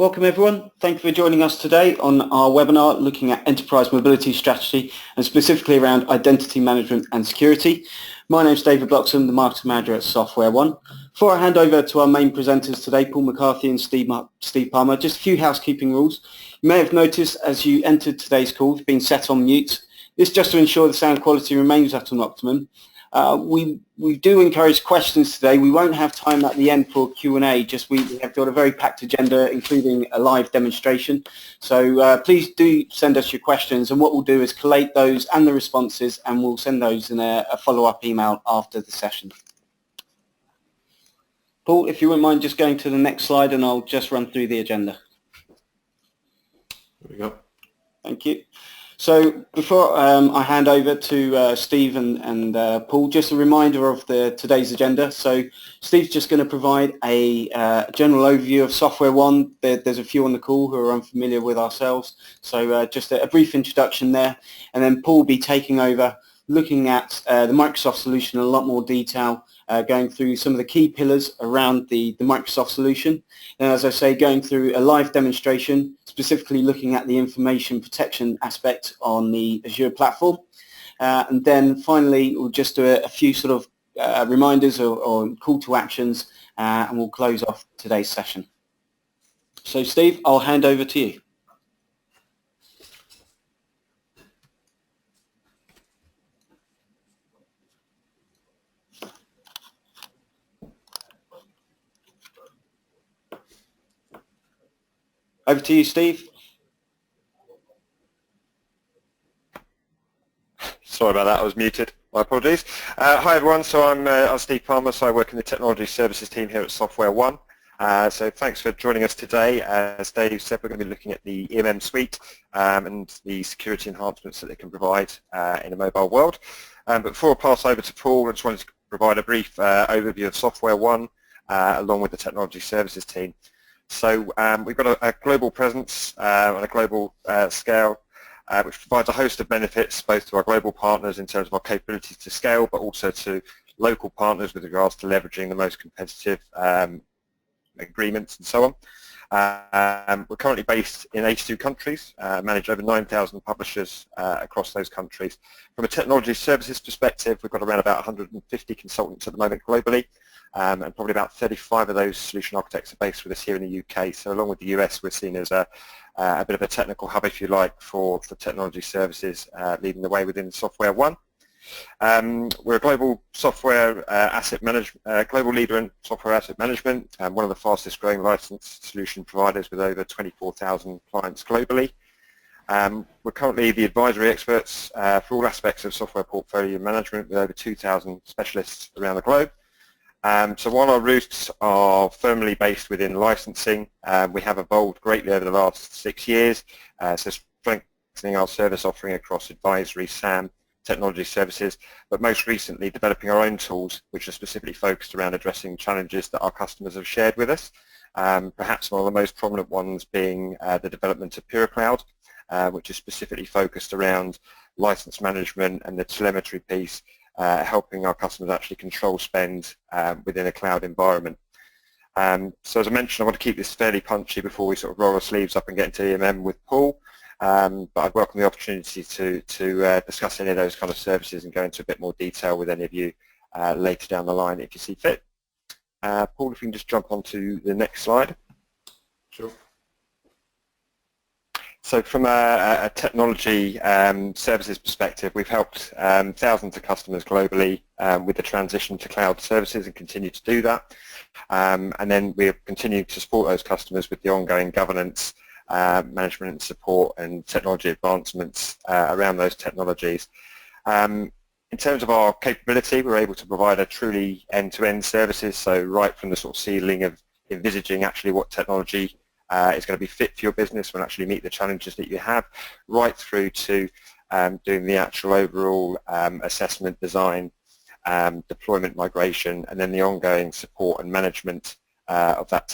Welcome everyone. Thank you for joining us today on our webinar looking at enterprise mobility strategy and specifically around identity management and security. My name is David Bloxham, the Marketing Manager at SoftwareONE. Before I hand over to our main presenters today, Paul McCarthy and Steve Palmer, just a few housekeeping rules. You may have noticed as you entered today's call, you've been set on mute. This just to ensure the sound quality remains at an optimum. We do encourage questions today. We won't have time at the end for Q&A, just we have got a very packed agenda, including a live demonstration. So please do send us your questions, and what we'll do is collate those and the responses, and we'll send those in a follow-up email after the session. Paul, if you wouldn't mind just going to the next slide, and I'll just run through the agenda. There we go. Thank you. So before I hand over to Steve and Paul, just a reminder of today's agenda. So Steve's just going to provide a general overview of SoftwareONE. There's a few on the call who are unfamiliar with ourselves, so just a brief introduction there. And then Paul will be taking over, looking at the Microsoft solution in a lot more detail, going through some of the key pillars around the Microsoft solution. And as I say, going through a live demonstration, specifically looking at the information protection aspect on the Azure platform. And then finally, we'll just do a few sort of reminders or call to actions, and we'll close off today's session. So Steve, I'll hand over to you. Over to you, Steve. Sorry about that, I was muted. My apologies. Hi everyone, so I'm Steve Palmer, so I work in the technology services team here at SoftwareONE. So thanks for joining us today. As Dave said, we're going to be looking at the EM suite and the security enhancements that they can provide in a mobile world. But before I pass over to Paul, I just wanted to provide a brief overview of SoftwareONE along with the technology services team. So we've got a global presence on a global scale, which provides a host of benefits both to our global partners in terms of our capabilities to scale, but also to local partners with regards to leveraging the most competitive agreements and so on. We're currently based in 82 countries, manage over 9,000 publishers across those countries. From a technology services perspective, we've got around about 150 consultants at the moment globally. And probably about 35 of those solution architects are based with us here in the UK. So along with the US, we're seen as a bit of a technical hub, if you like, for technology services, leading the way within SoftwareONE. We're a global software asset management, global leader in software asset management, and one of the fastest growing licensed solution providers with over 24,000 clients globally. We're currently the advisory experts for all aspects of software portfolio management with over 2,000 specialists around the globe. So while our roots are firmly based within licensing, we have evolved greatly over the last 6 years, so strengthening our service offering across advisory, SAM, technology services, but most recently developing our own tools which are specifically focused around addressing challenges that our customers have shared with us. Perhaps one of the most prominent ones being the development of PureCloud, which is specifically focused around license management and the telemetry piece, helping our customers actually control spend within a cloud environment. So as I mentioned, I want to keep this fairly punchy before we sort of roll our sleeves up and get into EM with Paul, but I'd welcome the opportunity to discuss any of those kind of services and go into a bit more detail with any of you later down the line if you see fit. Paul, if we can just jump onto the next slide. Sure. So from a technology services perspective, we've helped thousands of customers globally with the transition to cloud services and continue to do that. And then we're continuing to support those customers with the ongoing governance, management and support and technology advancements around those technologies. In terms of our capability, we're able to provide a truly end-to-end services, so right from the sort of ceiling of envisaging actually what technology is going to be fit for your business and actually meet the challenges that you have, right through to doing the actual overall assessment, design, deployment, migration, and then the ongoing support and management of that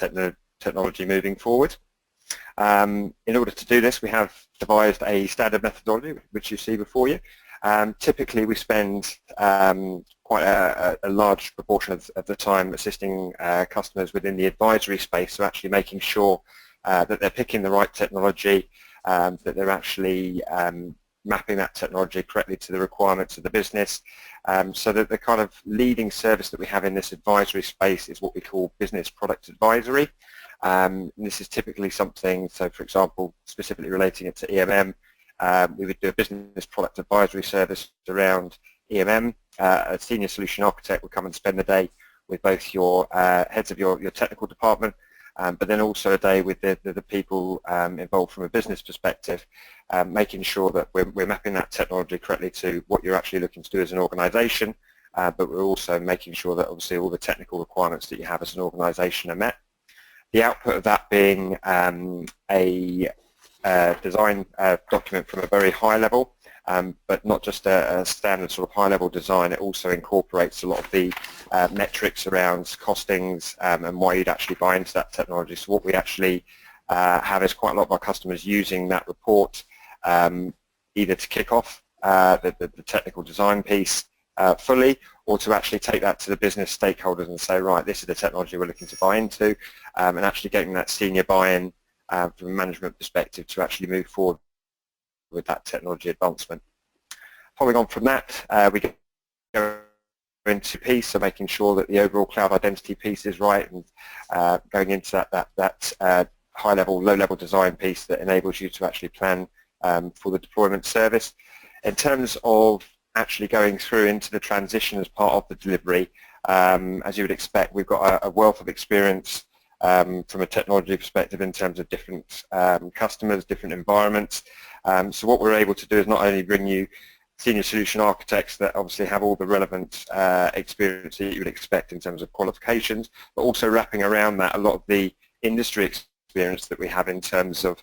technology moving forward. In order to do this, we have devised a standard methodology, which you see before you. Typically, we spend quite a large proportion of the time assisting customers within the advisory space, so actually making sure that they're picking the right technology, that they're actually mapping that technology correctly to the requirements of the business, so that the kind of leading service that we have in this advisory space is what we call business product advisory. This is typically something, so for example, specifically relating it to EMM, we would do a business product advisory service around EMM. A senior solution architect would come and spend the day with both your heads of your technical department, but then also a day with the people involved from a business perspective, making sure that we're mapping that technology correctly to what you're actually looking to do as an organization, but we're also making sure that obviously all the technical requirements that you have as an organization are met. The output of that being a design document from a very high level, but not just a standard sort of high-level design. It also incorporates a lot of the metrics around costings and why you'd actually buy into that technology. So what we actually have is quite a lot of our customers using that report either to kick off the technical design piece fully, or to actually take that to the business stakeholders and say, right, this is the technology we're looking to buy into, and actually getting that senior buy-in from a management perspective to actually move forward with that technology advancement. Following on from that, we go into piece, so making sure that the overall cloud identity piece is right, and going into that high-level, low-level design piece that enables you to actually plan for the deployment service. In terms of actually going through into the transition as part of the delivery, as you would expect, we've got a wealth of experience from a technology perspective in terms of different customers, different environments. So what we're able to do is not only bring you senior solution architects that obviously have all the relevant experience that you would expect in terms of qualifications, but also wrapping around that a lot of the industry experience that we have in terms of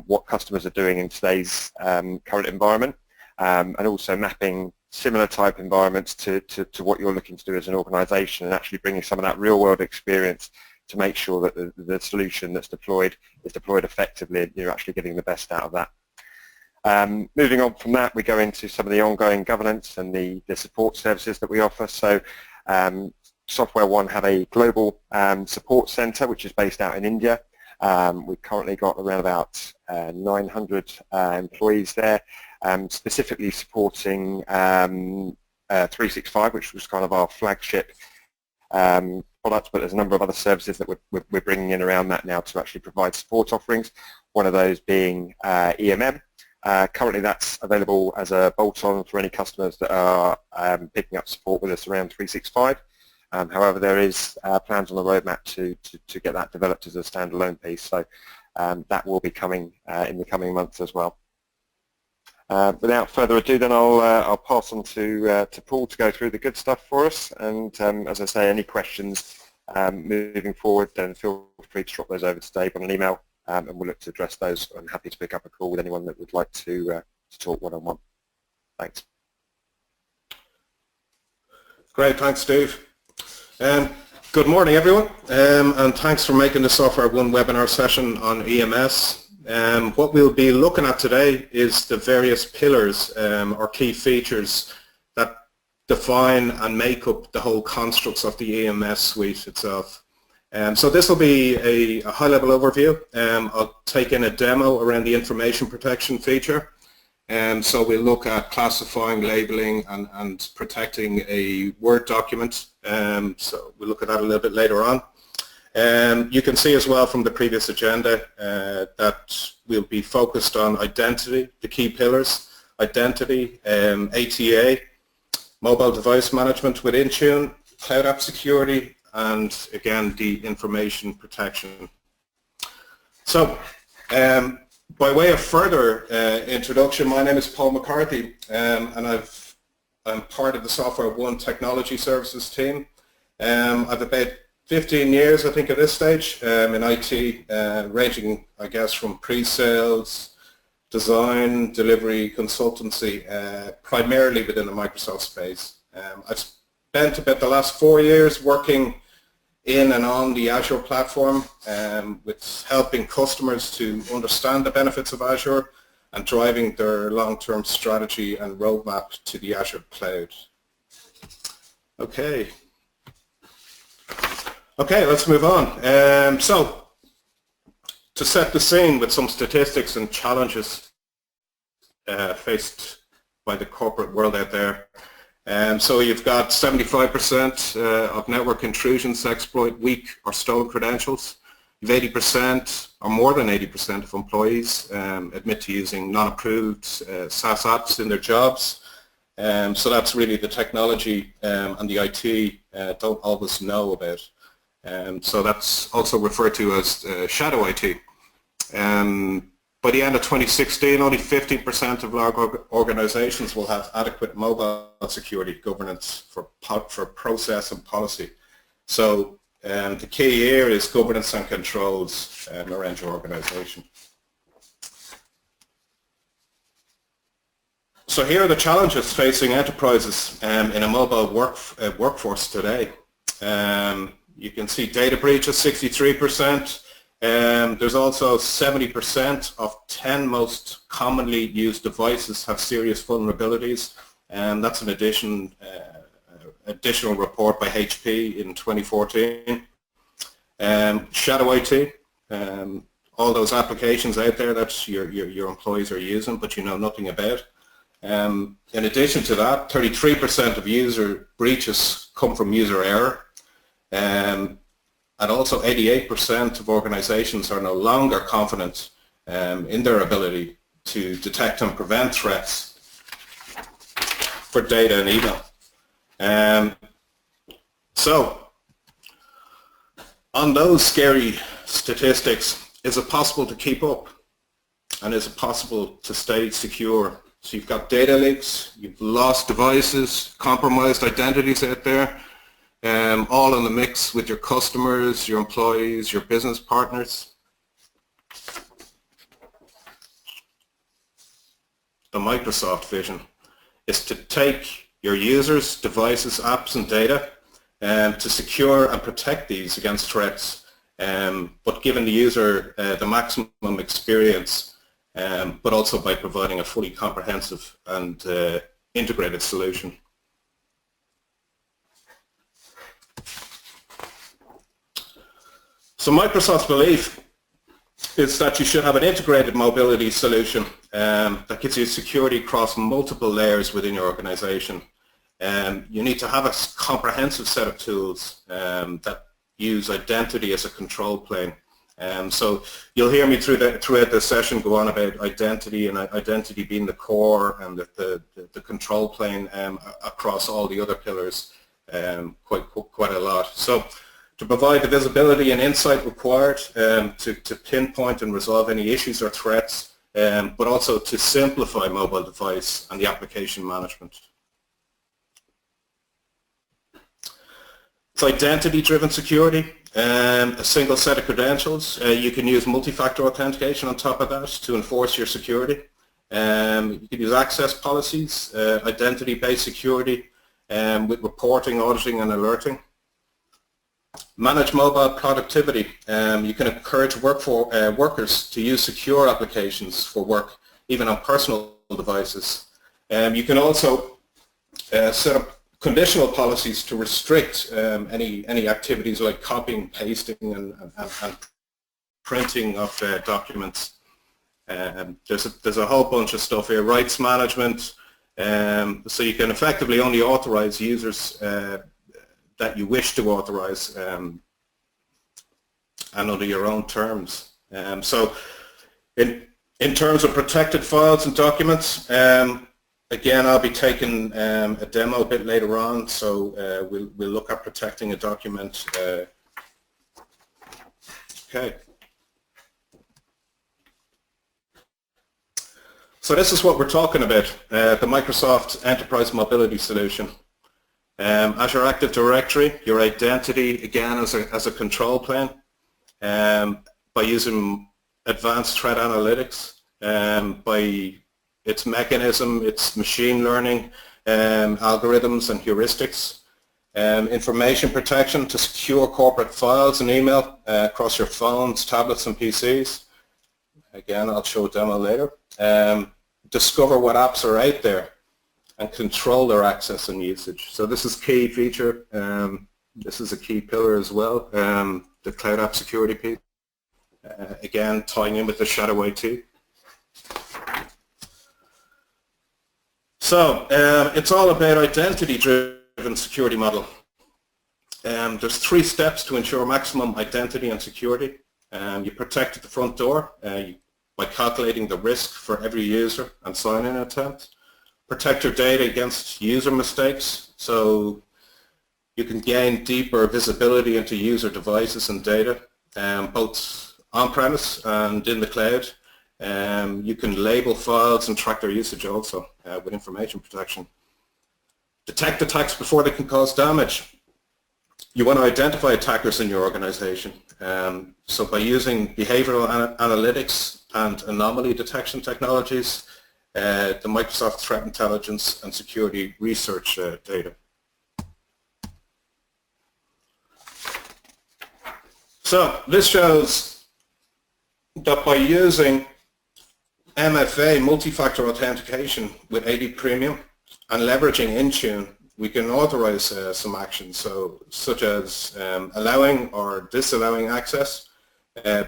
what customers are doing in today's current environment, and also mapping similar type environments to what you're looking to do as an organization, and actually bringing some of that real world experience to make sure that the solution that's deployed is deployed effectively and you're actually getting the best out of that. Moving on from that, we go into some of the ongoing governance and the support services that we offer. So SoftwareONE have a global support center which is based out in India. We've currently got around about 900 employees there, specifically supporting 365, which was kind of our flagship product, but there's a number of other services that we're bringing in around that now to actually provide support offerings, one of those being EMM. Currently that's available as a bolt-on for any customers that are picking up support with us around 365. However, there is plans on the roadmap to get that developed as a standalone piece, so that will be coming in the coming months as well. Without further ado, then I'll pass on to Paul to go through the good stuff for us, and as I say, any questions moving forward, then feel free to drop those over to Dave on an email, and we'll look to address those. I'm happy to pick up a call with anyone that would like to talk one-on-one. Thanks. Great, thanks Steve. Good morning everyone, and thanks for making the SoftwareONE webinar session on EMS. What we'll be looking at today is the various pillars or key features that define and make up the whole constructs of the EMS suite itself. So this will be a high-level overview. I'll take in a demo around the information protection feature. So we'll look at classifying, labeling, and protecting a Word document. So we'll look at that a little bit later on. You can see as well from the previous agenda that we'll be focused on identity, the key pillars, identity, ATA, mobile device management with Intune, cloud app security, and again the information protection. So by way of further introduction, my name is Paul McCarthy, and I'm part of the SoftwareONE Technology Services team. I've about 15 years, I think, at this stage in IT, ranging, I guess, from pre-sales, design, delivery, consultancy, primarily within the Microsoft space. I've spent about the last 4 years working in and on the Azure platform, with helping customers to understand the benefits of Azure and driving their long-term strategy and roadmap to the Azure cloud. Okay, let's move on. So to set the scene with some statistics and challenges faced by the corporate world out there. So you've got 75% of network intrusions exploit weak or stolen credentials. You've 80% or more than 80% of employees admit to using non-approved SaaS apps in their jobs. So that's really the technology and the IT don't always know about. So that's also referred to as shadow IT. By the end of 2016, only 15% of large organizations will have adequate mobile security governance for process and policy. So the key here is governance and controls around your organization. So here are the challenges facing enterprises in a mobile workforce today. You can see data breaches, 63%. There's also 70% of 10 most commonly used devices have serious vulnerabilities, and that's an additional report by HP in 2014. Shadow IT, all those applications out there that your employees are using but you know nothing about. In addition to that, 33% of user breaches come from user error. And also 88% of organizations are no longer confident in their ability to detect and prevent threats for data and email. So, on those scary statistics, is it possible to keep up? And is it possible to stay secure? So you've got data leaks, you've lost devices, compromised identities out there, all in the mix with your customers, your employees, your business partners. The Microsoft vision is to take your users, devices, apps and data to secure and protect these against threats, but giving the user the maximum experience, but also by providing a fully comprehensive and integrated solution. So Microsoft's belief is that you should have an integrated mobility solution that gives you security across multiple layers within your organization. You need to have a comprehensive set of tools that use identity as a control plane. So you'll hear me throughout the session go on about identity and identity being the core and the control plane across all the other pillars quite a lot. So to provide the visibility and insight required to pinpoint and resolve any issues or threats, but also to simplify mobile device and the application management. It's identity-driven security, a single set of credentials. You can use multi-factor authentication on top of that to enforce your security. You can use access policies, identity-based security with reporting, auditing and alerting. Manage mobile productivity. You can encourage workers to use secure applications for work, even on personal devices. You can also set up conditional policies to restrict any activities like copying, pasting, and printing of documents. There's a whole bunch of stuff here. Rights management. So you can effectively only authorize users that you wish to authorize and under your own terms. So in terms of protected files and documents, again, I'll be taking a demo a bit later on, so we'll look at protecting a document. Okay. So this is what we're talking about, the Microsoft Enterprise Mobility Solution. Azure Active Directory, your identity, again, as a control plane, by using advanced threat analytics, by its mechanism, its machine learning, algorithms and heuristics, information protection to secure corporate files and email across your phones, tablets and PCs. Again, I'll show a demo later. Discover what apps are out there and control their access and usage. So this is a key feature. This is a key pillar as well, the cloud app security piece. again tying in with the shadow IT. So it's all about identity-driven security model. There's 3 steps to ensure maximum identity and security. You protect at the front door by calculating the risk for every user and sign-in attempt. Protect your data against user mistakes, so you can gain deeper visibility into user devices and data, both on-premise and in the cloud. You can label files and track their usage also with information protection. Detect attacks before they can cause damage. You want to identify attackers in your organization. So by using behavioral analytics and anomaly detection technologies, the Microsoft Threat Intelligence and Security Research data. So this shows that by using MFA, multi-factor authentication with AD Premium, and leveraging Intune, we can authorize some actions, such as allowing or disallowing access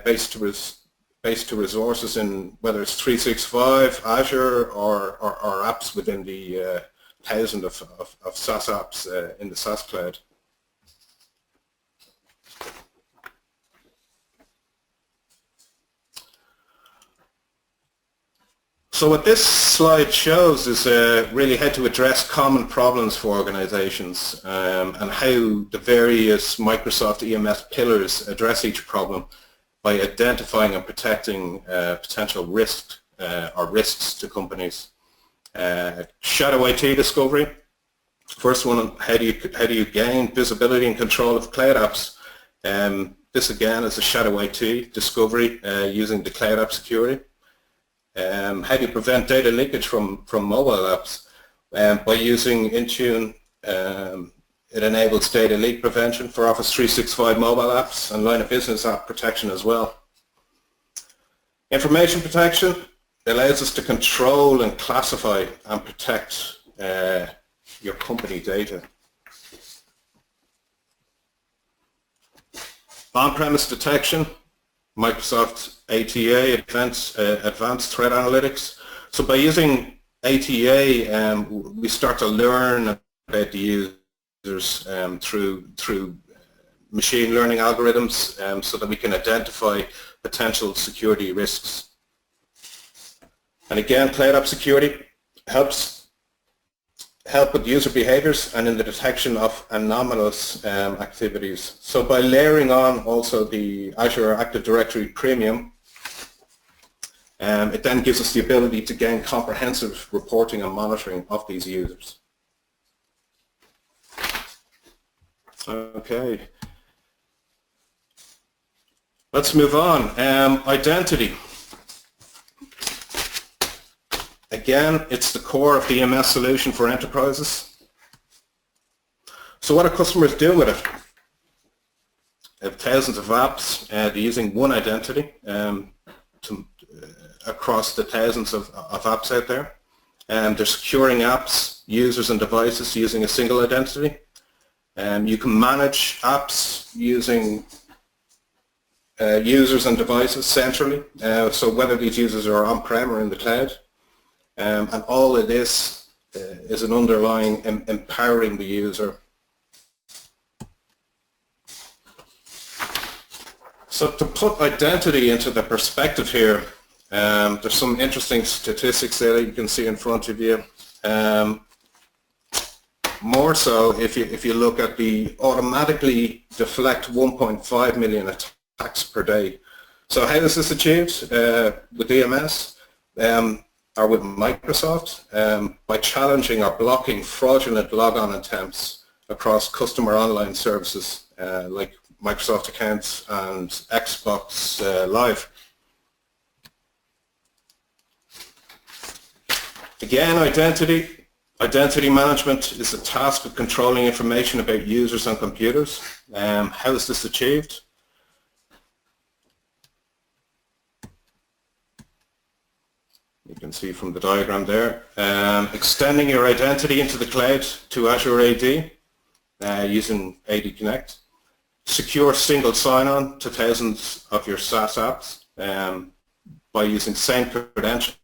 based to resources in whether it's 365, Azure, or apps within the 1,000 of SaaS apps in the SaaS cloud. So what this slide shows is really how to address common problems for organizations and how the various Microsoft EMS pillars address each problem by identifying and protecting potential risk or risks to companies. Shadow IT discovery. First one, how do you gain visibility and control of cloud apps? This again is a shadow IT discovery using the cloud app security. How do you prevent data leakage from mobile apps? By using Intune, it enables data leak prevention for Office 365 mobile apps and line of business app protection as well. Information protection allows us to control and classify and protect your company data. On-premise detection, Microsoft ATA, Advanced Threat Analytics. So by using ATA, we start to learn about the users through machine learning algorithms so that we can identify potential security risks. And again, cloud app security help with user behaviors and in the detection of anomalous activities. So by layering on also the Azure Active Directory Premium, it then gives us the ability to gain comprehensive reporting and monitoring of these users. Okay. Let's move on. Identity. Again, it's the core of the EMS solution for enterprises. So what are customers doing with it? They have thousands of apps. They're using one identity across the thousands of apps out there. They're securing apps, users and devices using a single identity. You can manage apps using users and devices centrally. So whether these users are on-prem or in the cloud. And all of this is an underlying empowering the user. So to put identity into the perspective here, there's some interesting statistics there that you can see in front of you. More so if you look at the automatically deflect 1.5 million attacks per day. So how is this achieved with EMS? Or with Microsoft, by challenging or blocking fraudulent logon attempts across customer online services like Microsoft accounts and Xbox Live. Again, identity management is a task of controlling information about users and computers. How is this achieved? You can see from the diagram there, extending your identity into the cloud to Azure AD using AD Connect, secure single sign-on to thousands of your SaaS apps by using same credentials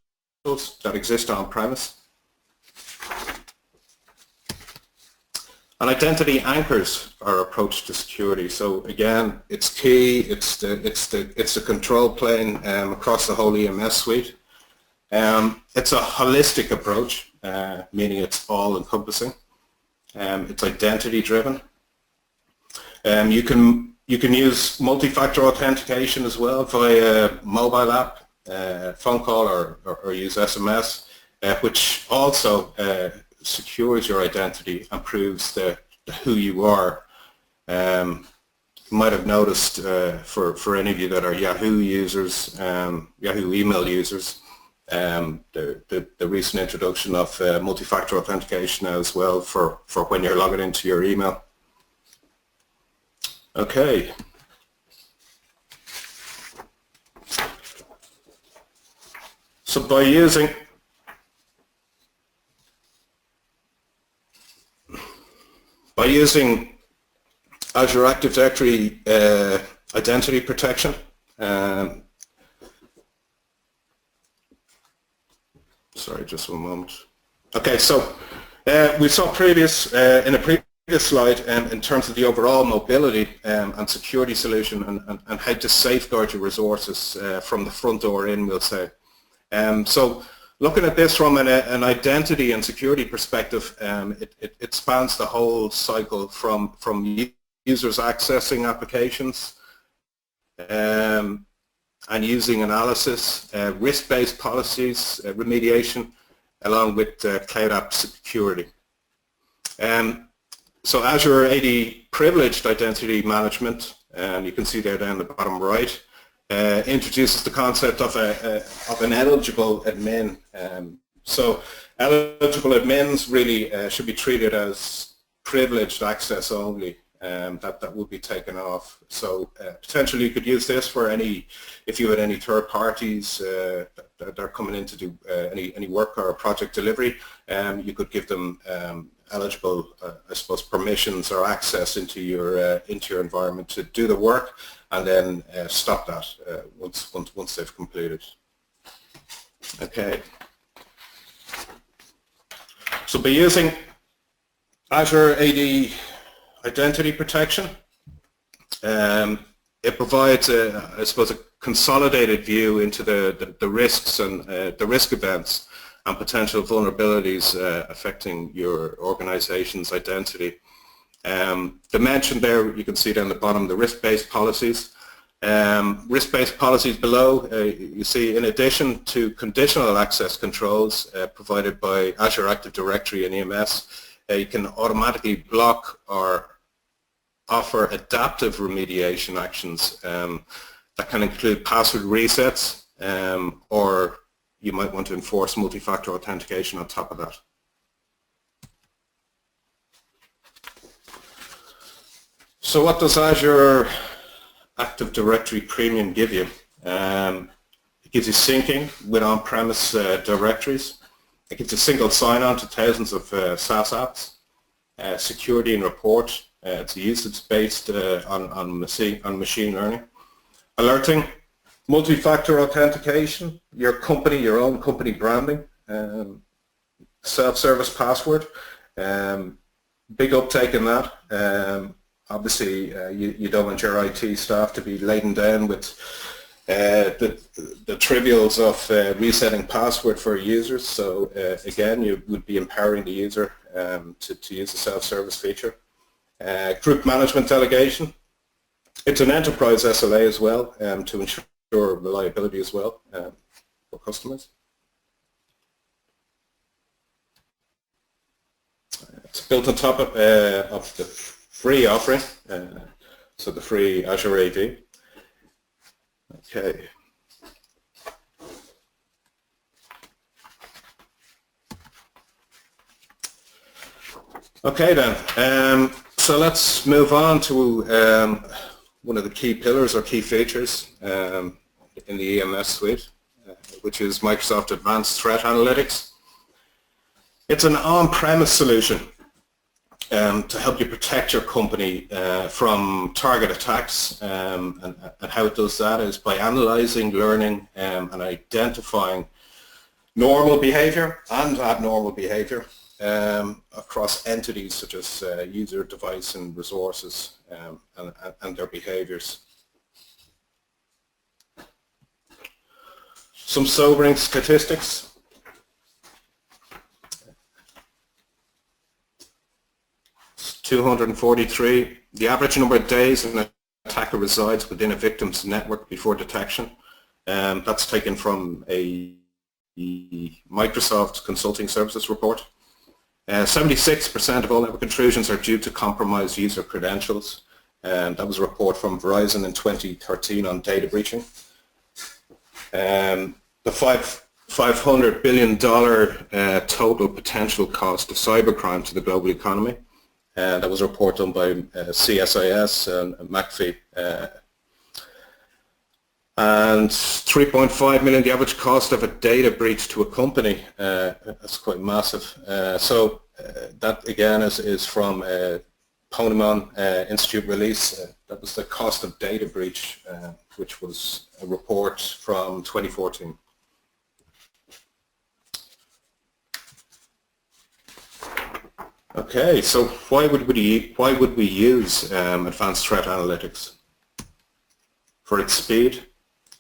that exist on-premise. And identity anchors our approach to security. So again, it's key. It's the control plane across the whole EMS suite. It's a holistic approach, meaning it's all-encompassing. It's identity-driven. You can use multi-factor authentication as well via mobile app, phone call, or use SMS, which also secures your identity and proves the who you are. You might have noticed for any of you that are Yahoo users, Yahoo email users, the recent introduction of multi-factor authentication as well for when you're logging into your email. Okay. So by using Azure Active Directory identity protection, sorry, just one moment. Okay, so we saw in a previous slide in terms of the overall mobility and security solution and how to safeguard your resources from the front door in, we'll say. So looking at this from an identity and security perspective, it spans the whole cycle from users accessing applications and using analysis, risk-based policies, remediation, along with cloud app security. So Azure AD Privileged Identity Management, you can see there down the bottom right, introduces the concept of an eligible admin. So eligible admins really should be treated as privileged access only. That would be taken off. So potentially you could use this for if you had any third parties that are coming in to do any work or project delivery, you could give them eligible, I suppose, permissions or access into your environment to do the work, and then stop that once they've completed. Okay. So by using Azure AD Identity Protection, it provides I suppose, a consolidated view into the risks and the risk events and potential vulnerabilities affecting your organization's identity. The mention there, you can see down the bottom, the risk-based policies. Risk-based policies below, you see in addition to conditional access controls provided by Azure Active Directory and EMS, you can automatically block or offer adaptive remediation actions that can include password resets, or you might want to enforce multi-factor authentication on top of that. So what does Azure Active Directory Premium give you? It gives you syncing with on-premise directories. It gives you single sign-on to thousands of SaaS apps, security and report. It's usage-based on machine learning. Alerting, multi-factor authentication, your own company branding, self-service password, big uptake in that. Obviously, you don't want your IT staff to be laden down with the trivials of resetting password for users. So again, you would be empowering the user to use the self-service feature. Group management delegation. It's an enterprise SLA as well to ensure reliability as well for customers. It's built on top of the free offering, so the free Azure AD. Okay. Okay then, so let's move on to one of the key pillars or key features in the EMS suite, which is Microsoft Advanced Threat Analytics. It's an on-premise solution to help you protect your company from target attacks, and how it does that is by analysing, learning, and identifying normal behaviour and abnormal behaviour across entities such as user, device and resources, and their behaviours. Some sobering statistics. 243. The average number of days an attacker resides within a victim's network before detection. That's taken from a Microsoft Consulting Services report. 76% of all network intrusions are due to compromised user credentials. That was a report from Verizon in 2013 on data breaching. The $500 billion total potential cost of cybercrime to the global economy. That was a report done by CSIS and McAfee. And 3.5 million, the average cost of a data breach to a company. That's quite massive. So that again is from Ponemon Institute release. That was the cost of data breach, which was a report from 2014. Okay, so why would we use advanced threat analytics? For its speed,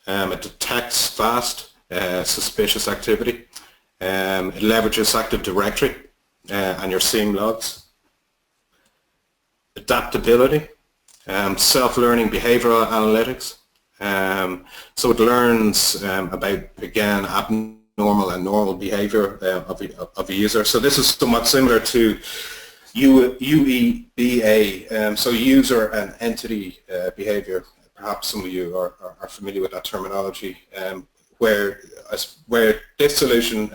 it detects fast, suspicious activity. It leverages Active Directory and your SIEM logs. Adaptability, self-learning behavioral analytics. So it learns about, again, abnormal and normal behavior of a user. So this is somewhat similar to UEBA, so user and entity behavior. Perhaps some of you are familiar with that terminology, where this solution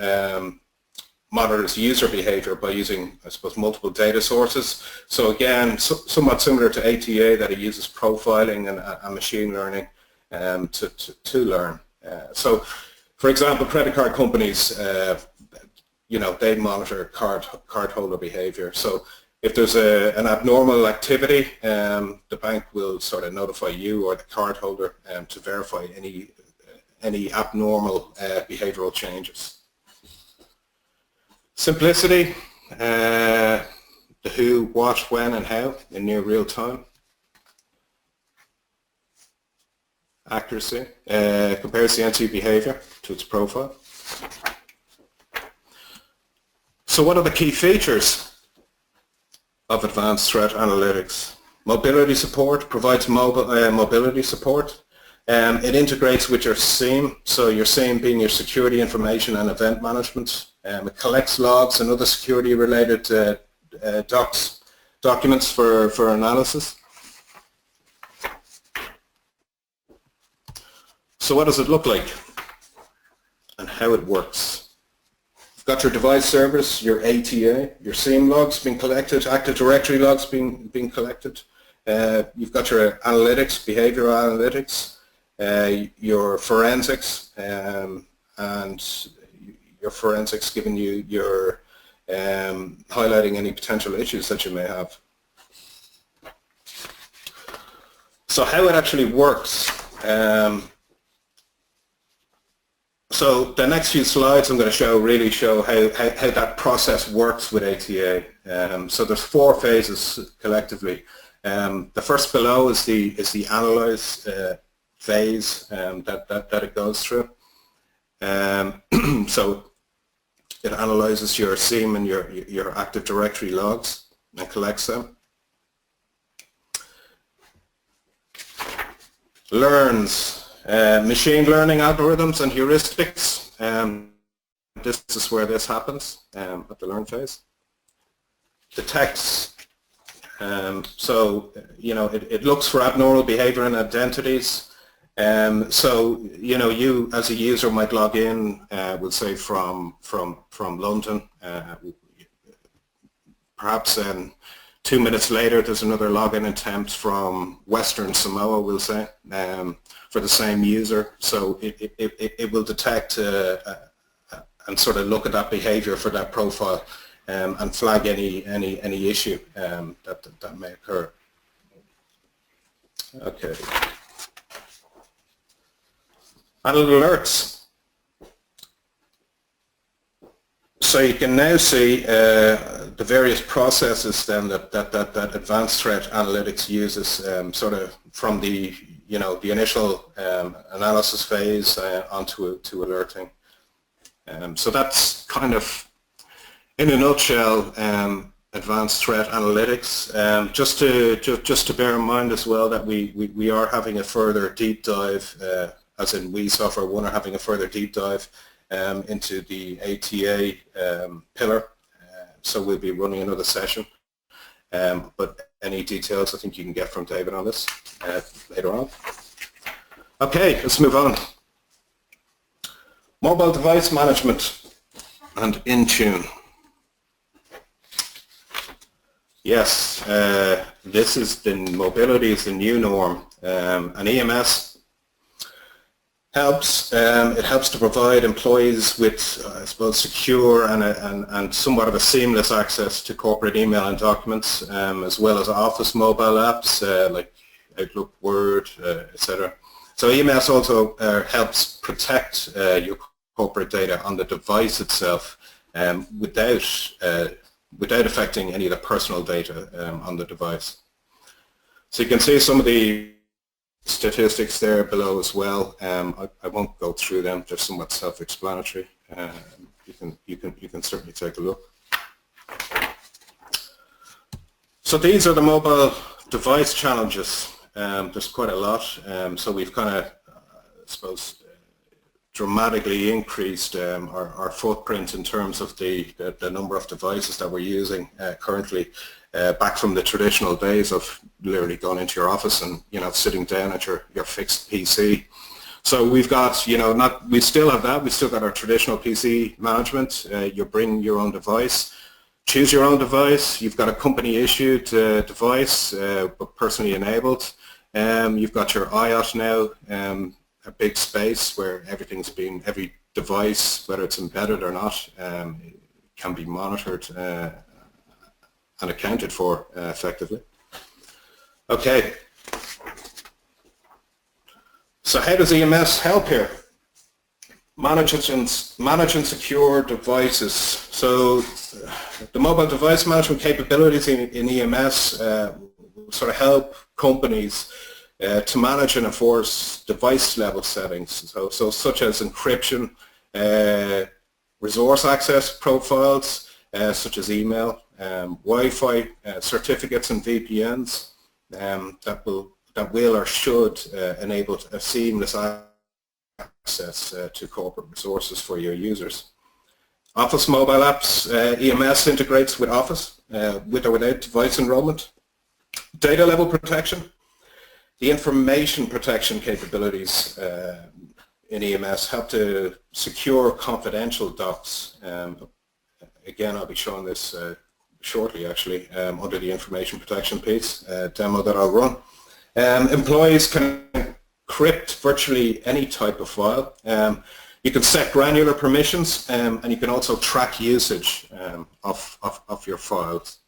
monitors user behavior by using, I suppose, multiple data sources. So again, somewhat similar to ATA, that it uses profiling and machine learning to learn. So, for example, credit card companies, they monitor cardholder behavior. So if there's an abnormal activity, the bank will sort of notify you or the cardholder to verify any abnormal behavioral changes. Simplicity, the who, what, when and how in near real time. Accuracy, compares the entity behavior to its profile. So what are the key features of advanced threat analytics? Mobility support, provides mobility support. It integrates with your SIEM, so your SIEM being your security information and event management. It collects logs and other security related documents for analysis. So what does it look like and how it works? You've got your device servers, your ATA, your SIEM logs being collected, Active Directory logs being collected. You've got your analytics, behavioral analytics, your forensics, and your forensics giving you your highlighting any potential issues that you may have. So how it actually works. So the next few slides I'm going to really show how that process works with ATA. So there's 4 phases collectively. The first below is the analyze phase that it goes through. So it analyzes your SIEM and your Active Directory logs and collects them. Learns machine learning algorithms and heuristics. This is where this happens at the learn phase. Detects. So it looks for abnormal behavior and identities. So you as a user might log in, we'll say from London. Perhaps then 2 minutes later there's another login attempt from Western Samoa, we'll say, for the same user. So it will detect and sort of look at that behavior for that profile. and flag any issue that may occur. Okay. And alerts. So you can now see the various processes then that advanced threat analytics uses, sort of from the the initial analysis phase onto to alerting. So that's kind of, in a nutshell, advanced threat analytics. Just to bear in mind as well that we are having a further deep dive, as in we SoftwareONE are having a further deep dive into the ATA pillar. So we'll be running another session. But any details I think you can get from David on this later on. Okay, let's move on. Mobile device management and Intune. Yes, this is mobility is the new norm, and EMS helps. It helps to provide employees with, I suppose, secure and somewhat of a seamless access to corporate email and documents, as well as Office mobile apps like Outlook, Word, etc. So EMS also helps protect your corporate data on the device itself, without affecting any of the personal data on the device. So you can see some of the statistics there below as well. I won't go through them; they're somewhat self-explanatory. You can certainly take a look. So these are the mobile device challenges. There's quite a lot. So we've kind of, I suppose, dramatically increased our footprint in terms of the number of devices that we're using currently, back from the traditional days of literally going into your office and sitting down at your fixed PC. So we've got we still have that. We still got our traditional PC management. You bring your own device, choose your own device. You've got a company issued device, but personally enabled. You've got your IOT now. A big space where every device, whether it's embedded or not, can be monitored and accounted for effectively. Okay. So how does EMS help here? Manage and secure devices. So the mobile device management capabilities in EMS sort of help companies to manage and enforce device level settings, so such as encryption, resource access profiles, such as email, Wi-Fi certificates and VPNs that will or should enable a seamless access to corporate resources for your users. Office mobile apps, EMS integrates with Office, with or without device enrollment. Data level protection. The information protection capabilities in EMS help to secure confidential docs. Again, I'll be showing this shortly, actually, under the information protection piece, demo that I'll run. Employees can encrypt virtually any type of file. You can set granular permissions, and you can also track usage of your files.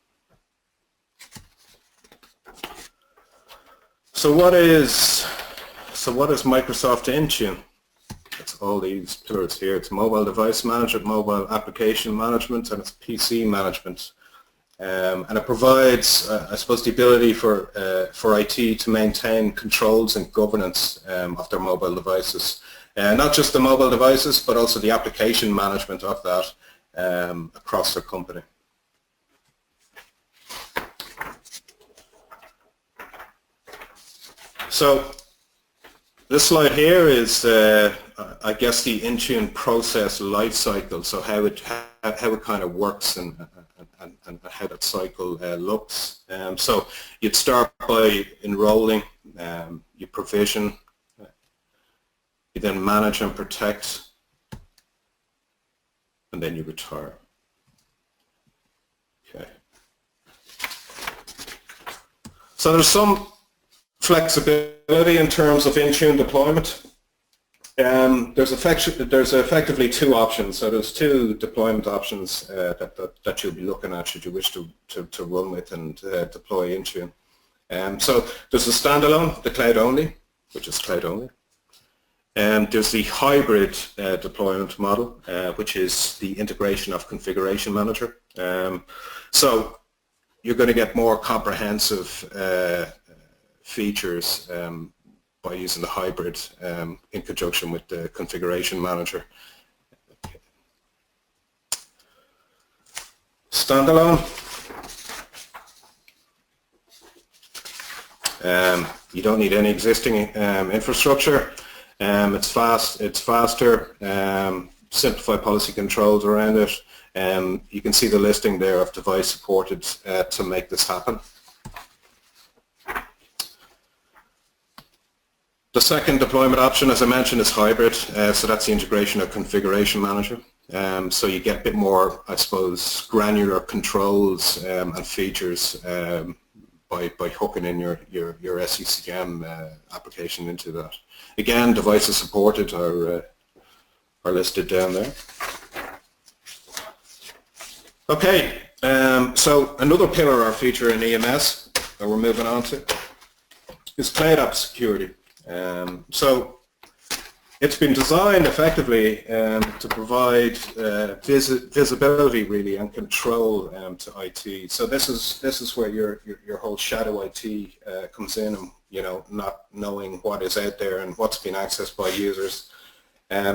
So what is Microsoft Intune? It's all these pillars here. It's mobile device management, mobile application management, and it's PC management. And it provides, I suppose, the ability for IT to maintain controls and governance of their mobile devices. Not just the mobile devices, but also the application management of that across their company. So this slide here is, I guess, the Intune process life cycle. So how it kind of works and how that cycle looks. So you'd start by enrolling, you provision, you then manage and protect, and then you retire. Okay. So there's some flexibility in terms of Intune deployment. There's effectively two options. So there's two deployment options that you'll be looking at should you wish to run with and deploy Intune. So there's the standalone, the cloud only, which is cloud only. There's the hybrid deployment model, which is the integration of configuration manager. So you're going to get more comprehensive features by using the hybrid in conjunction with the configuration manager. Standalone. You don't need any existing infrastructure. It's faster, simplify policy controls around it. You can see the listing there of device supported to make this happen. The second deployment option, as I mentioned, is hybrid, so that's the integration of configuration manager. So you get a bit more, I suppose, granular controls and features by hooking in your SCCM application into that. Again, devices supported are listed down there. Okay, so another pillar or feature in EMS that we're moving on to is cloud app security. So it's been designed effectively to provide visibility really and control to IT. So this is where your whole shadow IT comes in, and not knowing what is out there and what's being accessed by users.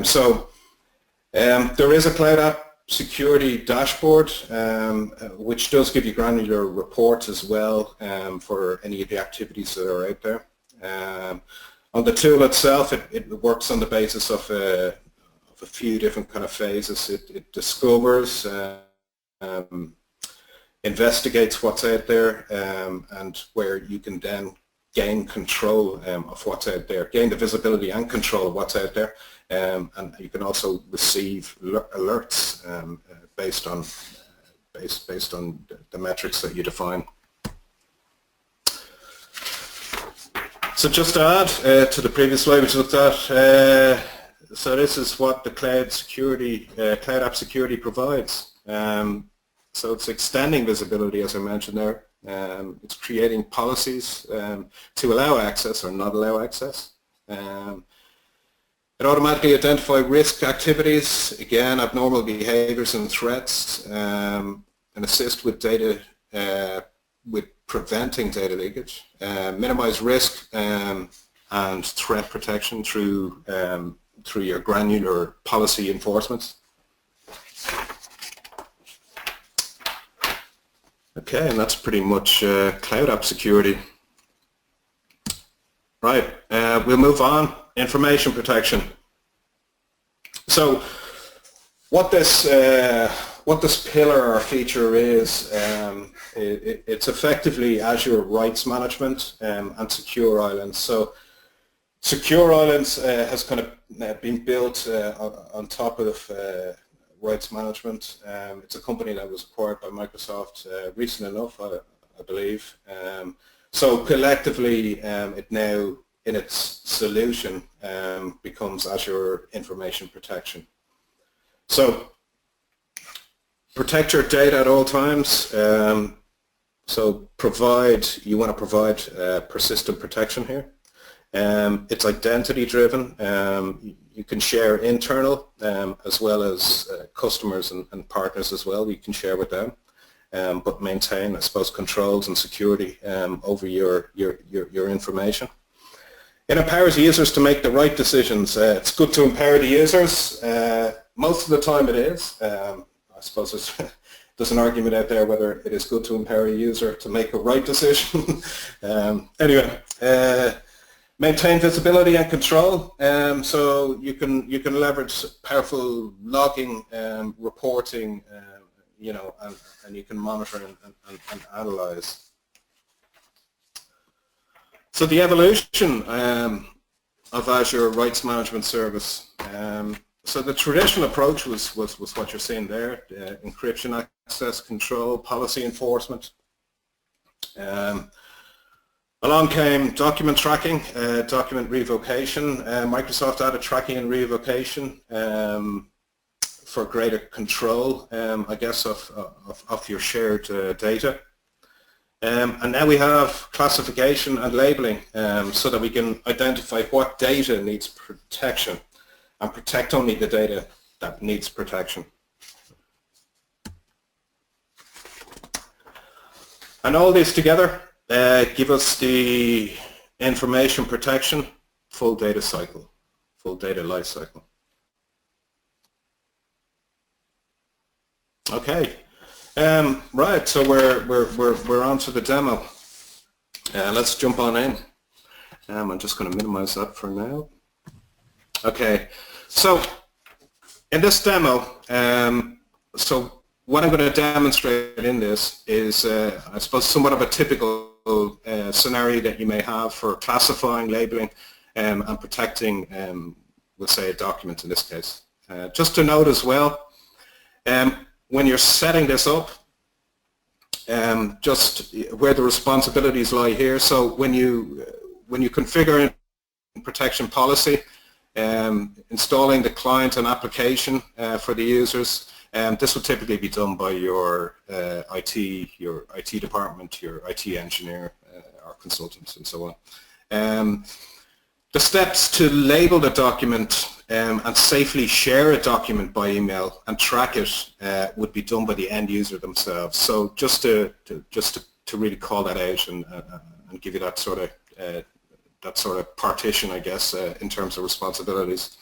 So there is a cloud app security dashboard which does give you granular reports as well for any of the activities that are out there. On the tool itself, it works on the basis of a few different kind of phases. It discovers, investigates what's out there, and where you can then gain control of what's out there, gain the visibility and control of what's out there, and you can also receive alerts based on the metrics that you define. So just to add to the previous slide which looked at, so this is what the cloud app security provides. So it's extending visibility, as I mentioned there. It's creating policies to allow access or not allow access. It automatically identifies risk activities, again, abnormal behaviors and threats, and assist with data with preventing data leakage, minimize risk and threat protection through your granular policy enforcement. Okay, and that's pretty much cloud app security. Right, we'll move on. Information protection. So what this pillar or feature is, it's effectively Azure Rights Management and Secure Islands. So Secure Islands has kind of been built on top of Rights Management. It's a company that was acquired by Microsoft recent enough, I believe. So collectively, it now, in its solution, becomes Azure Information Protection. So protect your data at all times. So you want to provide persistent protection here. It's identity driven. You can share internal as well as customers and partners as well. You can share with them, but maintain, I suppose, controls and security over your information. It empowers users to make the right decisions. It's good to empower the users. Most of the time it is. I suppose there's an argument out there whether it is good to empower a user to make a right decision. Anyway, maintain visibility and control. So you can leverage powerful logging, reporting, and you can monitor and analyze. So the evolution of Azure Rights Management Service. So the traditional approach was what you're seeing there: encryption, access control, policy enforcement. Along came document tracking, document revocation. Microsoft added tracking and revocation for greater control, I guess, of your shared data. And now we have classification and labeling so that we can identify what data needs protection and protect only the data that needs protection. And all this together give us the information protection full data cycle, full data life cycle. Okay, right. So we're on to the demo. Let's jump on in. I'm just going to minimize that for now. Okay, so in this demo, so what I'm going to demonstrate in this is, I suppose, somewhat of a typical scenario that you may have for classifying, labeling, and protecting, let's say, a document in this case. Just to note as well, when you're setting this up, just where the responsibilities lie here. So when you configure protection policy, installing the client and application for the users, this will typically be done by your IT department, your IT engineer, or consultants, and so on. The steps to label the document and safely share a document by email and track it would be done by the end user themselves. So just to really call that out and give you that sort of partition, I guess, in terms of responsibilities.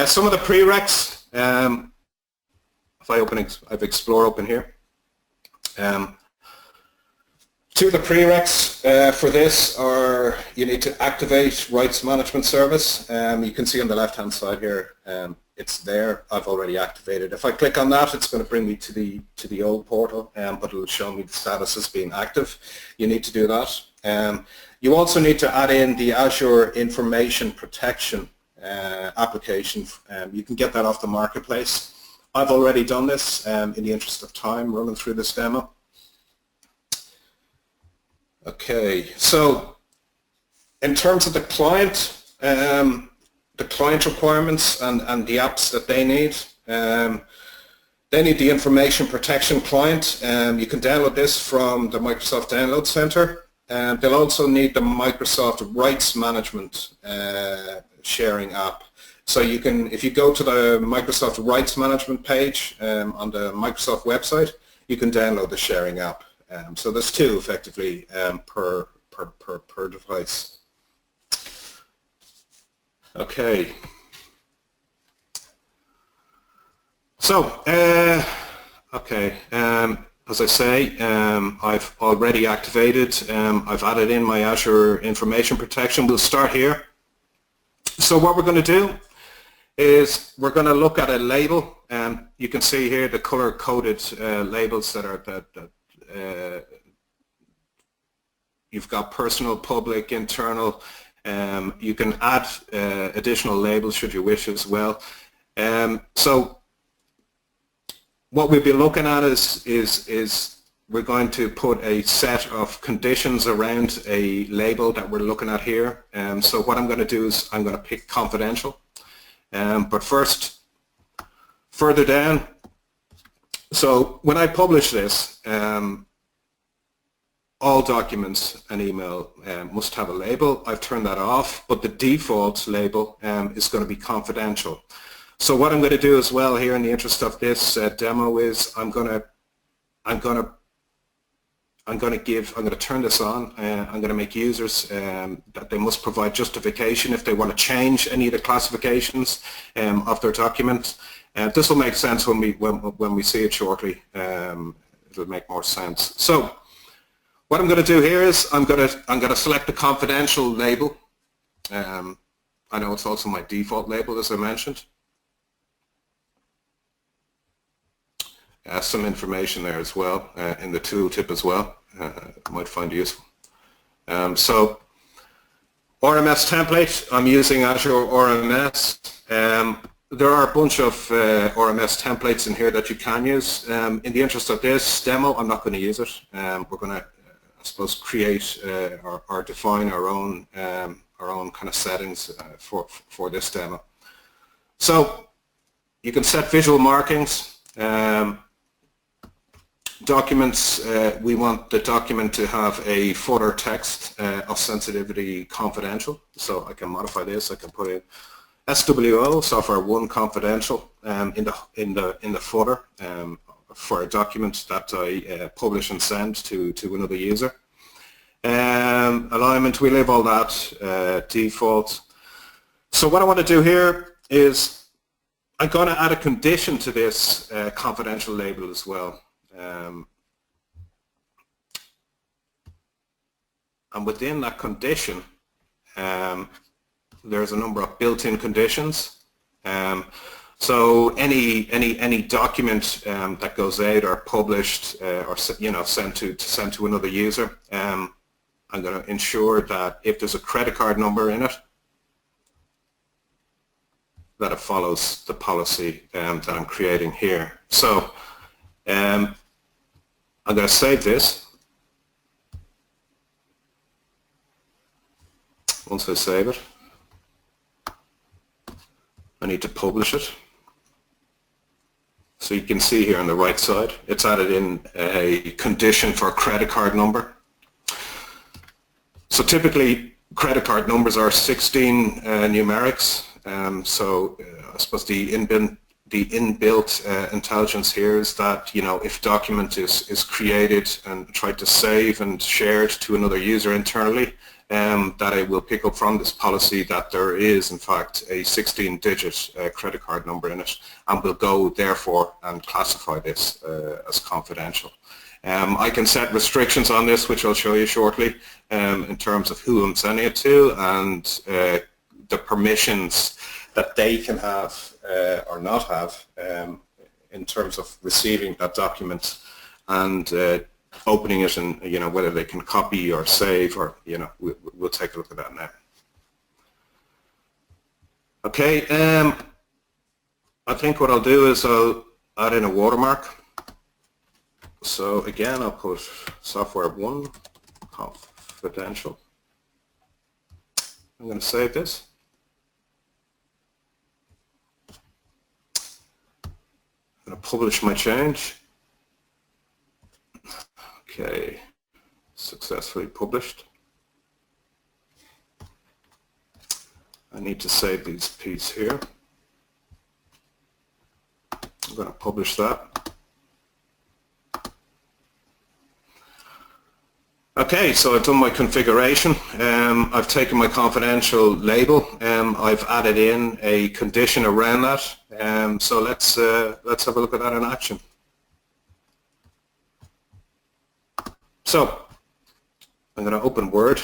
Some of the prereqs. If I have Explorer open here. Two of the prereqs for this are you need to activate Rights Management Service. You can see on the left-hand side here, it's there. I've already activated. If I click on that, it's going to bring me to the old portal, but it will show me the status as being active. You need to do that. You also need to add in the Azure Information Protection application. You can get that off the marketplace. I've already done this in the interest of time running through this demo. Okay, so in terms of the client requirements and the apps that they need the Information Protection Client. You can download this from the Microsoft Download Center. They'll also need the Microsoft Rights Management sharing app. So you can, if you go to the Microsoft Rights Management page on the Microsoft website, you can download the sharing app. So there's two effectively per device. Okay. So, okay. As I say, I've already activated. I've added in my Azure Information Protection. We'll start here. So what we're going to do is we're going to look at a label. You can see here the color-coded labels that are you've got personal, public, internal. You can add additional labels should you wish as well. So what we'll be looking at is we're going to put a set of conditions around a label that we're looking at here. So what I'm going to do is I'm going to pick confidential. But first, further down, so when I publish this, all documents and email must have a label. I've turned that off, but the default label is going to be confidential. So what I'm going to do as well here in the interest of this demo is I'm going to turn this on. I'm going to make users that they must provide justification if they want to change any of the classifications of their document. This will make sense when we see it shortly. It'll make more sense. So what I'm going to do here is I'm going to select the confidential label. I know it's also my default label, as I mentioned. Some information there as well in the tooltip as well. Might find useful. So RMS template, I'm using Azure RMS. There are a bunch of RMS templates in here that you can use. In the interest of this demo, I'm not going to use it. I'm I suppose, create or define our own kind of settings for this demo. So you can set visual markings. Documents, we want the document to have a footer text of sensitivity confidential. So I can modify this. I can put in SWO, SoftwareONE confidential, in the footer for a document that I publish and send to another user. Alignment, we leave all that default. So what I want to do here is I'm going to add a condition to this confidential label as well. And within that condition, there's a number of built-in conditions. So any document that goes out or published or sent to another user, I'm going to ensure that if there's a credit card number in it, that it follows the policy that I'm creating here. So I'm going to save this. Once I save it, I need to publish it. So you can see here on the right side, it's added in a condition for a credit card number. So typically, credit card numbers are 16 numerics. So I suppose the inbuilt intelligence here is that, if document is created and tried to save and shared to another user internally, that it will pick up from this policy that there is in fact a 16-digit credit card number in it, and will go therefore and classify this as confidential. I can set restrictions on this, which I'll show you shortly, in terms of who I'm sending it to and the permissions that they can have or not have in terms of receiving that document and opening it, and whether they can copy or save, or we'll take a look at that now. Okay, I think what I'll do is I'll add in a watermark. So again, I'll put SoftwareONE confidential. I'm going to save this. I'm going to publish my change. Okay, successfully published. I need to save these pieces here. I'm going to publish that. Okay, so I've done my configuration. I've taken my confidential label. I've added in a condition around that. So let's have a look at that in action. So I'm going to open Word.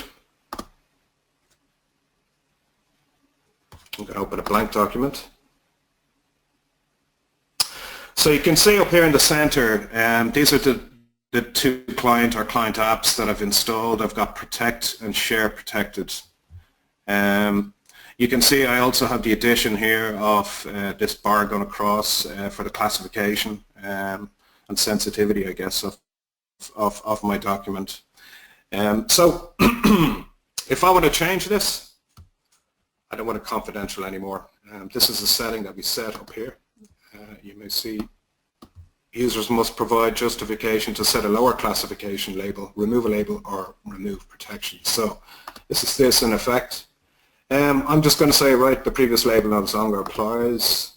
I'm going to open a blank document. So you can see up here in the center, these are the two client apps that I've installed. I've got Protect and Share Protected. You can see I also have the addition here of this bar going across for the classification and sensitivity, I guess, of my document. So if I want to change this, I don't want it confidential anymore. This is the setting that we set up here. You may see users must provide justification to set a lower classification label, remove a label, or remove protection. So this is this in effect. I'm just going to say, right, the previous label no longer applies.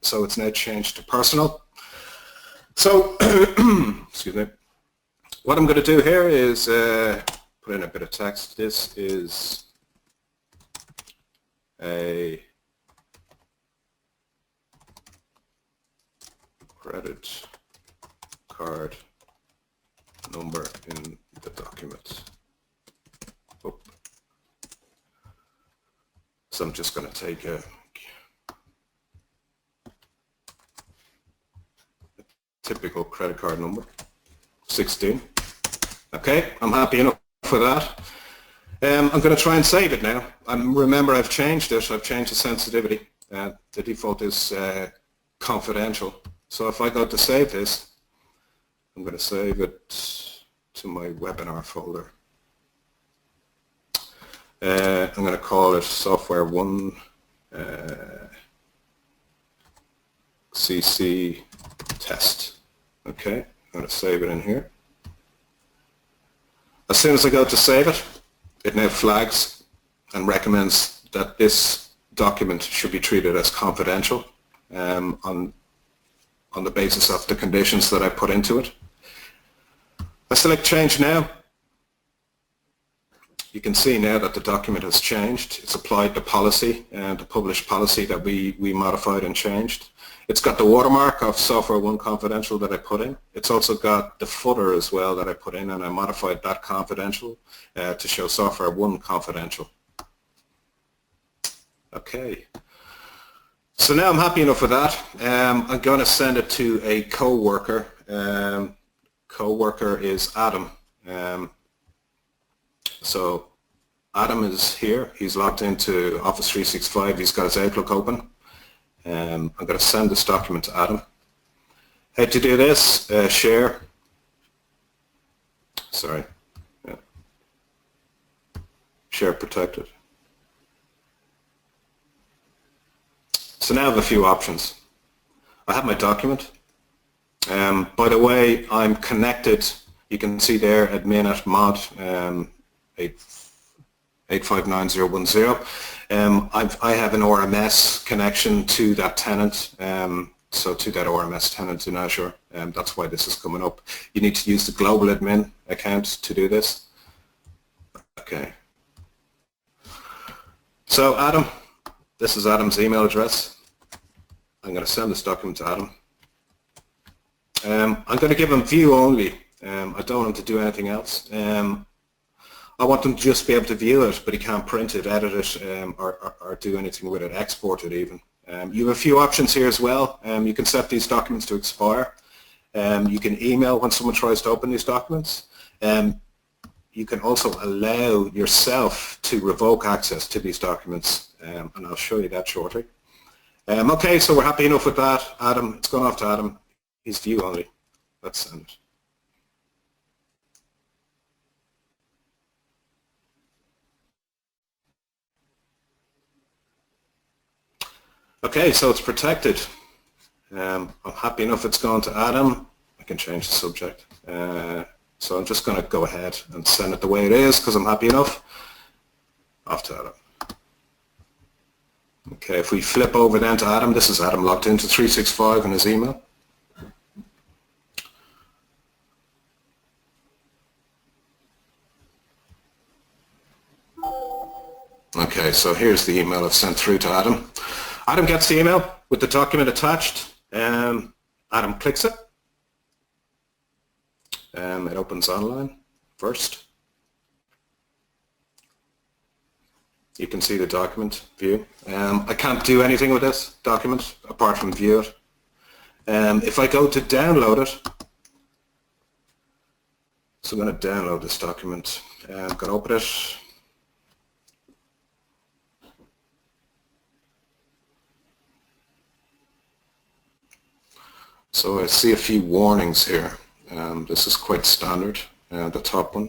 So it's now changed to personal. So, excuse me. What I'm going to do here is put in a bit of text. This is a credit card number in the document. Oh. So I'm just going to take a typical credit card number, 16. Okay, I'm happy enough for that. I'm going to try and save it now. Remember, I've changed it. I've changed the sensitivity. The default is confidential. So if I go to save this, I'm going to save it to my webinar folder. I'm going to call it SoftwareONE CC test. Okay, I'm going to save it in here. As soon as I go to save it, it now flags and recommends that this document should be treated as confidential on the basis of the conditions that I put into it. I select Change Now. You can see now that the document has changed. It's applied the policy, the published policy that we modified and changed. It's got the watermark of SoftwareONE Confidential that I put in. It's also got the footer as well that I put in, and I modified that confidential to show SoftwareONE Confidential. Okay. So now I'm happy enough with that. I'm going to send it to a co-worker. Co-worker is Adam. So Adam is here. He's logged into Office 365. He's got his Outlook open. I'm going to send this document to Adam. How to do this? Share. Sorry. Yeah. Share protected. So now I have a few options. I have my document. By the way, I'm connected. You can see there admin at mod 859010. I have an RMS connection to that tenant, so to that RMS tenant in Azure. That's why this is coming up. You need to use the global admin account to do this. Okay. So Adam, this is Adam's email address. I'm going to send this document to Adam. I'm going to give him view only. I don't want him to do anything else. I want him to just be able to view it, but he can't print it, edit it, or do anything with it, export it even. You have a few options here as well. You can set these documents to expire. You can email when someone tries to open these documents. You can also allow yourself to revoke access to these documents, and I'll show you that shortly. Okay, so we're happy enough with that. Adam, it's gone off to Adam. He's view only. Let's send it. Okay, so it's protected. I'm happy enough it's gone to Adam. I can change the subject. So I'm just going to go ahead and send it the way it is because I'm happy enough. Off to Adam. Okay, if we flip over then to Adam, this is Adam logged into 365 in his email. Okay, so here's the email I've sent through to Adam. Adam gets the email with the document attached. Adam clicks it. It opens online first. You can see the document view. I can't do anything with this document apart from view it. If I go to download it, so I'm going to download this document. I'm going to open it. So I see a few warnings here. This is quite standard, the top one.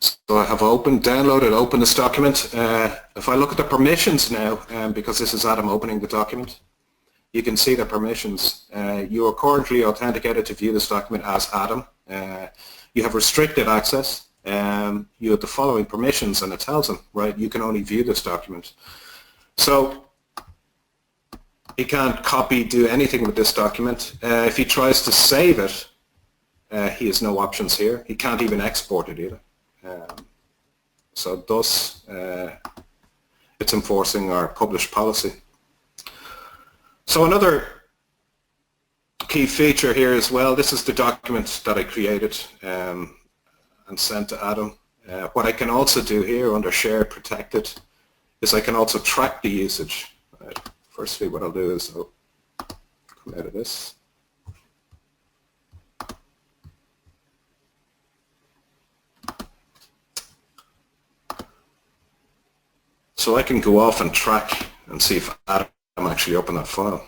So I have downloaded, open this document. If I look at the permissions now, because this is Adam opening the document, you can see the permissions. You are currently authenticated to view this document as Adam. You have restricted access. You have the following permissions, and it tells him, right, you can only view this document. So he can't copy, do anything with this document. If he tries to save it, he has no options here. He can't even export it either. So thus, it's enforcing our published policy. So another key feature here as well, this is the document that I created and sent to Adam. What I can also do here under Share Protected is I can also track the usage. Right. Firstly, what I'll do is I'll come out of this. So I can go off and track and see if Adam actually opened that file.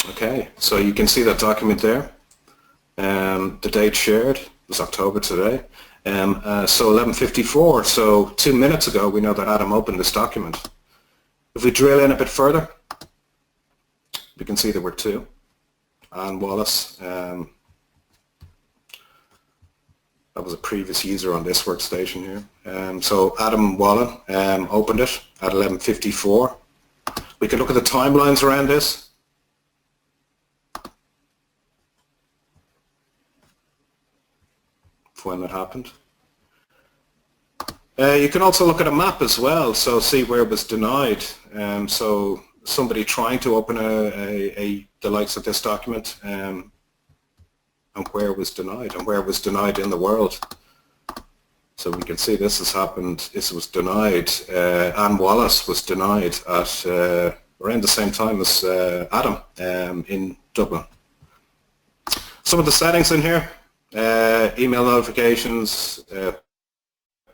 Okay, so you can see that document there. The date shared was October today. So 11:54, so 2 minutes ago we know that Adam opened this document. If we drill in a bit further, we can see there were two. Anne Wallace, that was a previous user on this workstation here. So Adam Wallen opened it at 11:54. We can look at the timelines around this. When that happened. You can also look at a map as well, so see where it was denied. So somebody trying to open the likes of this document and where it was denied and where it was denied in the world. So we can see this has happened, this was denied. Anne Wallace was denied at around the same time as Adam in Dublin. Some of the settings in here. Email notifications,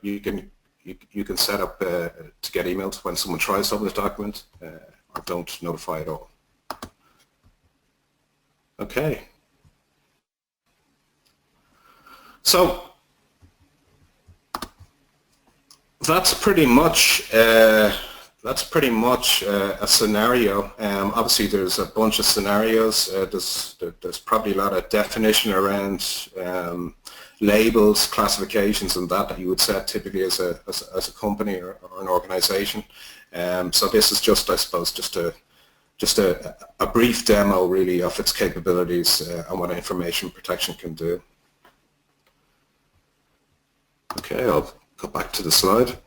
you can set up to get emails when someone tries to open this document or don't notify at all. Okay. So that's pretty much a scenario. Obviously, there's a bunch of scenarios. There's probably a lot of definition around labels, classifications, and that you would set typically as a company or an organization. So this is just, I suppose, just a brief demo really of its capabilities and what information protection can do. Okay, I'll go back to the slide.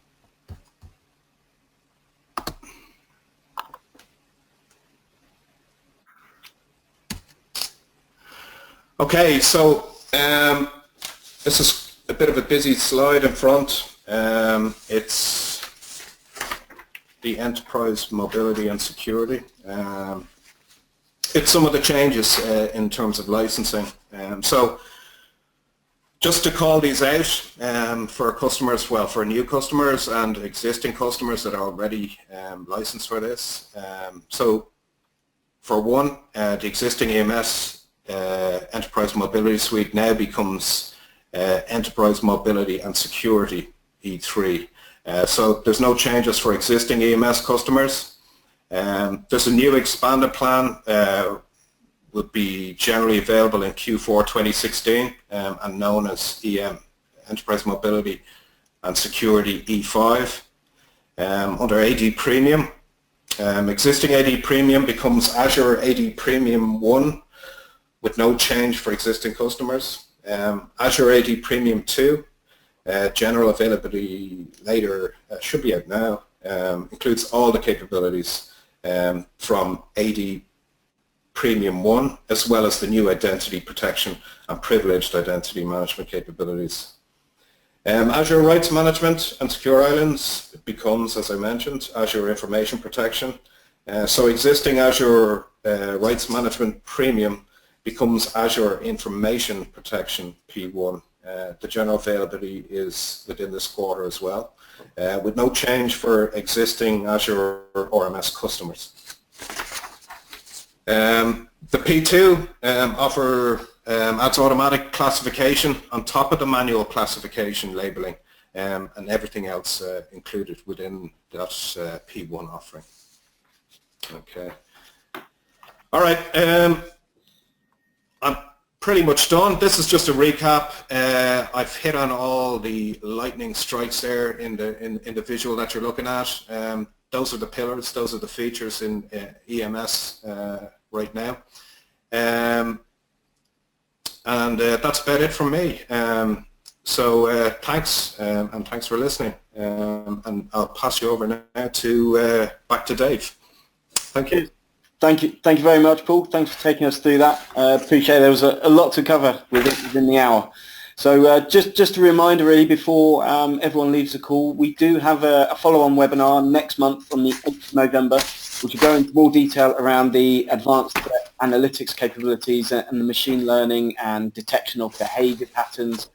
Okay, so this is a bit of a busy slide in front. It's the enterprise mobility and security. It's some of the changes in terms of licensing. So just to call these out for customers, well, for new customers and existing customers that are already licensed for this. So for one, the existing EMS Enterprise Mobility Suite now becomes Enterprise Mobility and Security E3. So there's no changes for existing EMS customers. There's a new expanded plan will be generally available in Q4 2016 and known as EM, Enterprise Mobility and Security E5. Under AD Premium, existing AD Premium becomes Azure AD Premium 1 with no change for existing customers. Azure AD Premium 2, general availability later, should be out now, includes all the capabilities from AD Premium 1, as well as the new identity protection and privileged identity management capabilities. Azure Rights Management and Secure Islands becomes, as I mentioned, Azure Information Protection. So existing Azure Rights Management Premium becomes Azure Information Protection P1. The general availability is within this quarter as well, with no change for existing Azure RMS customers. The P2 adds automatic classification on top of the manual classification labeling and everything else included within that P1 offering. Okay. All right. I'm pretty much done. This is just a recap. I've hit on all the lightning strikes there in the visual that you're looking at. Those are the pillars. Those are the features in EMS right now. And that's about it from me. So thanks, and thanks for listening. And I'll pass you over now to back to Dave. Thank you. Thank you very much, Paul. Thanks for taking us through that. Appreciate it. There was a lot to cover within the hour. So just a reminder really before everyone leaves the call, we do have a follow-on webinar next month on the 8th of November, which will go into more detail around the advanced analytics capabilities and the machine learning and detection of behavior patterns.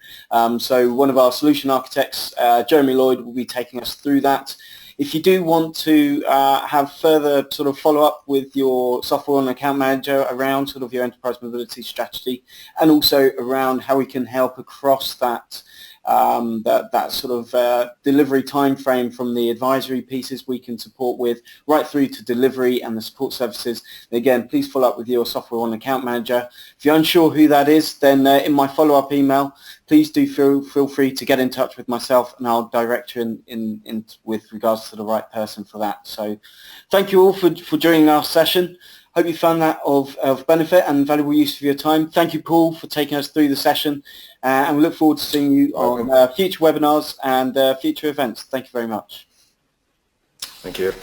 So one of our solution architects, Jeremy Lloyd, will be taking us through that. If you do want to have further sort of follow-up with your SoftwareONE account manager around sort of your enterprise mobility strategy, and also around how we can help across that that sort of delivery time frame from the advisory pieces we can support with right through to delivery and the support services, again, please follow up with your SoftwareONE account manager. If you're unsure who that is, then in my follow-up email, please do feel free to get in touch with myself, and I'll direct you in with regards to the right person for that. So thank you all for joining our session. Hope you found that of benefit and valuable use of your time. Thank you, Paul, for taking us through the session, and we look forward to seeing you on future webinars and future events. Thank you very much. Thank you.